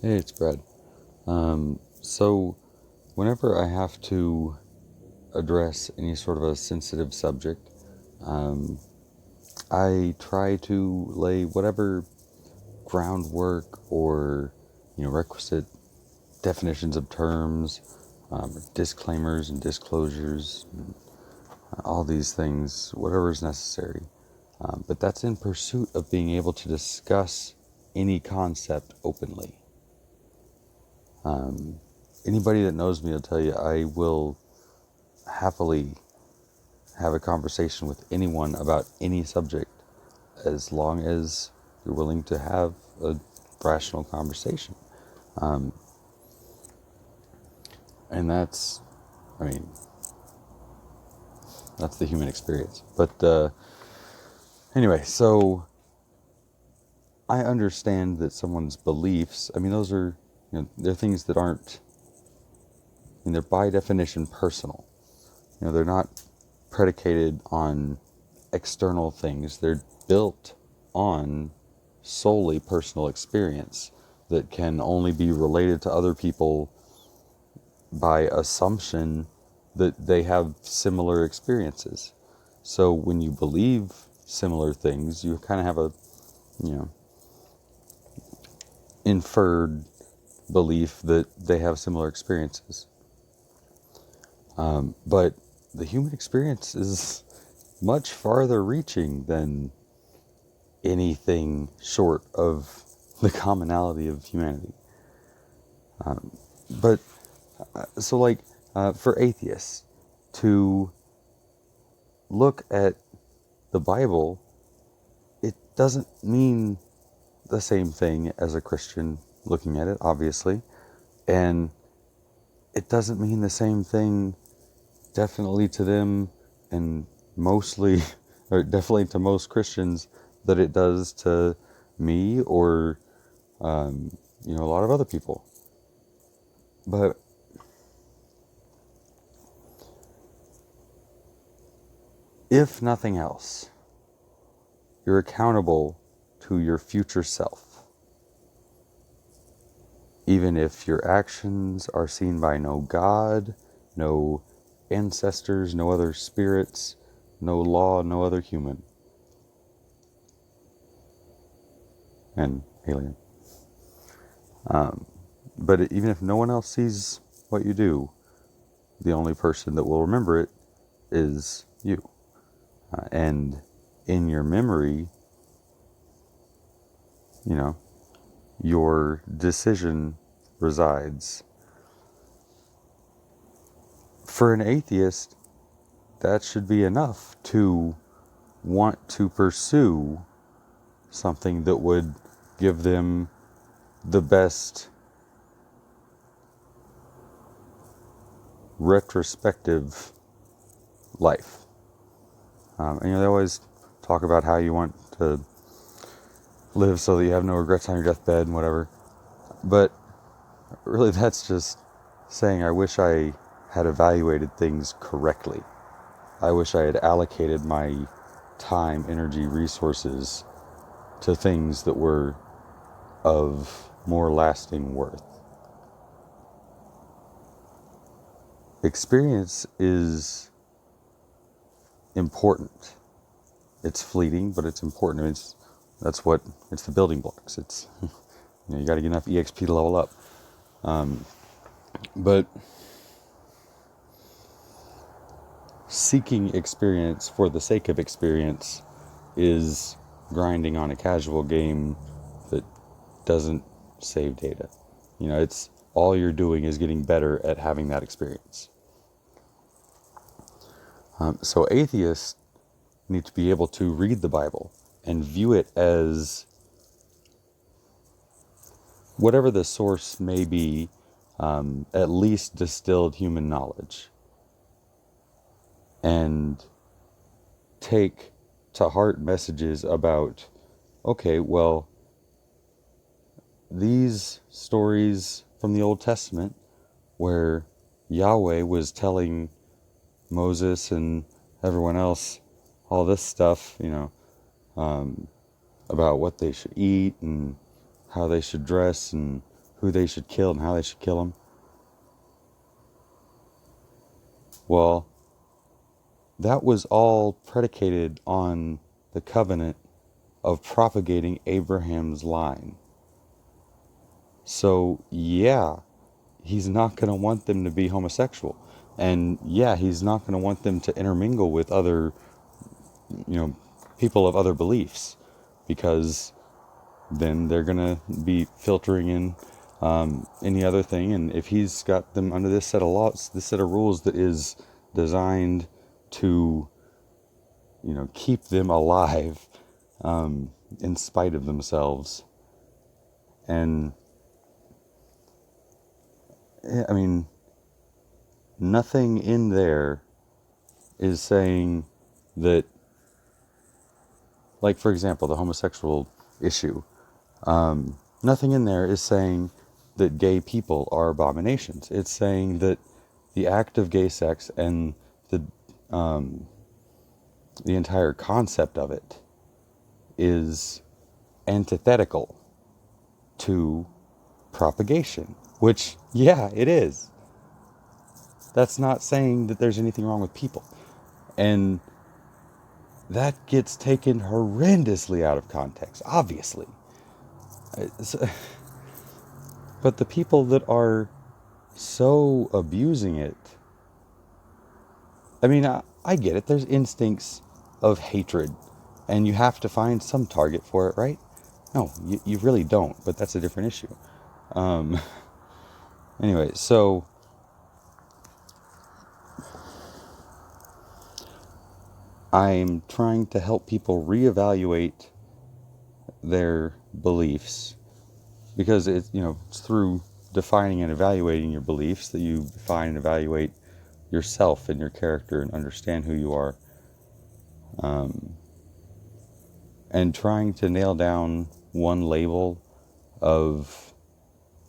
Hey, it's Brad. So whenever I have to address any sort of a sensitive subject, um, I try to lay whatever groundwork or requisite definitions of terms, disclaimers and disclosures, and all these things, whatever is necessary. But that's in pursuit of being able to discuss any concept openly. Anybody that knows me will tell you I will happily have a conversation with anyone about any subject as long as you're willing to have a rational conversation. Um, and that's, I mean, that's the human experience. But anyway, so I understand that someone's beliefs, I mean, those are, they're things that aren't, they're by definition personal. They're not predicated on external things. They're built on solely personal experience that can only be related to other people by assumption that they have similar experiences. So when you believe similar things, you kind of have a, you know, inferred belief that they have similar experiences. But the human experience is much farther reaching than anything short of the commonality of humanity. But so, like, for atheists to look at the Bible, it doesn't mean the same thing as a Christian looking at it, obviously. And it doesn't mean the same thing definitely to them and mostly, or definitely to most Christians, that it does to me or, a lot of other people. But if nothing else, you're accountable to your future self. Even if your actions are seen by no God, no ancestors, no other spirits, no law, no other human. And alien. But even if no one else sees what you do, the only person that will remember it is you. And in your memory, your decision resides. For an atheist, that should be enough to want to pursue something that would give them the best retrospective life. They always talk about how you want to live so that you have no regrets on your deathbed and whatever. But really, that's just saying, I wish I had evaluated things correctly. I wish I had allocated my time, energy, resources to things that were of more lasting worth. Experience is important. It's fleeting, but it's important. It's the building blocks. It's you got to get enough EXP to level up. But seeking experience for the sake of experience is grinding on a casual game that doesn't save data. It's all you're doing is getting better at having that experience. So atheists need to be able to read the Bible and view it as whatever the source may be, at least distilled human knowledge, and take to heart messages about, okay, well, these stories from the Old Testament where Yahweh was telling Moses and everyone else all this stuff, about what they should eat and how they should dress and who they should kill and how they should kill them. Well, that was all predicated on the covenant of propagating Abraham's line. So, yeah, he's not going to want them to be homosexual. And yeah, he's not going to want them to intermingle with other, people of other beliefs, because then they're going to be filtering in any other thing. And if he's got them under this set of laws, this set of rules that is designed to, keep them alive in spite of themselves. And I mean, nothing in there is saying that, like, for example, the homosexual issue. Nothing in there is saying that gay people are abominations. It's saying that the act of gay sex and the entire concept of it is antithetical to propagation, which, yeah, it is. That's not saying that there's anything wrong with people. And that gets taken horrendously out of context, obviously. But the people that are so abusing it, I mean, I get it. There's instincts of hatred, and you have to find some target for it, right? No, you really don't, but that's a different issue. Anyway, so I'm trying to help people reevaluate their beliefs, because it's through defining and evaluating your beliefs that you define and evaluate yourself and your character and understand who you are. And trying to nail down one label of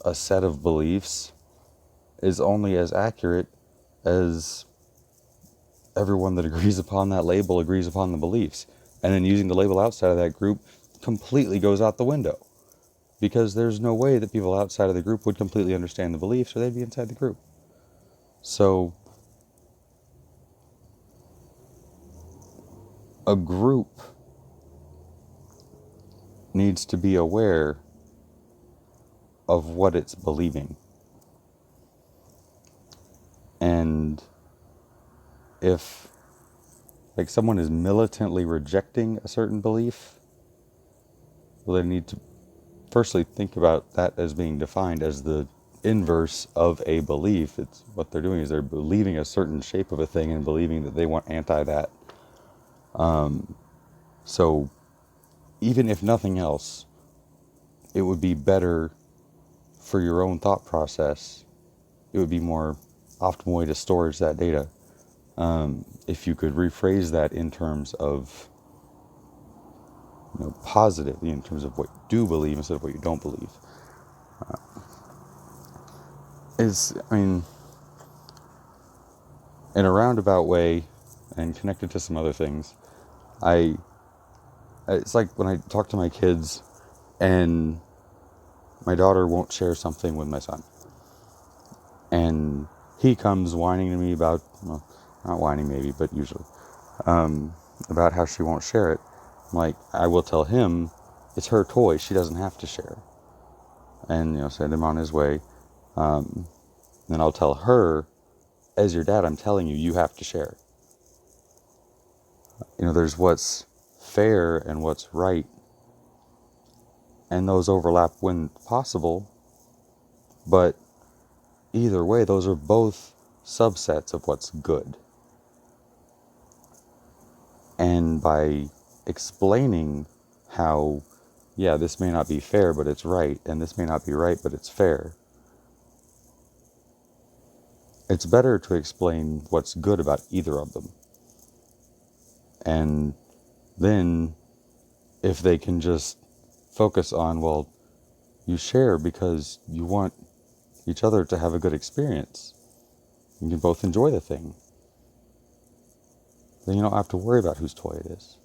a set of beliefs is only as accurate as everyone that agrees upon that label agrees upon the beliefs. And then using the label outside of that group completely goes out the window, because there's no way that people outside of the group would completely understand the beliefs, or they'd be inside the group. So a group needs to be aware of what it's believing. And if, like, someone is militantly rejecting a certain belief, well, they need to firstly think about that as being defined as the inverse of a belief. It's what they're doing is they're believing a certain shape of a thing and believing that they want anti that. So even if nothing else, it would be better for your own thought process. It would be more optimal way to storage that data. If you could rephrase that in terms of positive, in terms of what you do believe instead of what you don't believe. In a roundabout way, and connected to some other things, it's like when I talk to my kids and my daughter won't share something with my son, and he comes whining to me about, well, not whining maybe, but usually, about how she won't share it. I'm like, I will tell him it's her toy, she doesn't have to share, and send him on his way. Then I'll tell her, as your dad, I'm telling you, you have to share. There's what's fair and what's right, and those overlap when possible, but either way, those are both subsets of what's good. And by explaining how, yeah, this may not be fair, but it's right, and this may not be right, but it's fair, it's better to explain what's good about either of them. And then, if they can just focus on, well, you share because you want each other to have a good experience, you can both enjoy the thing, then you don't have to worry about whose toy it is.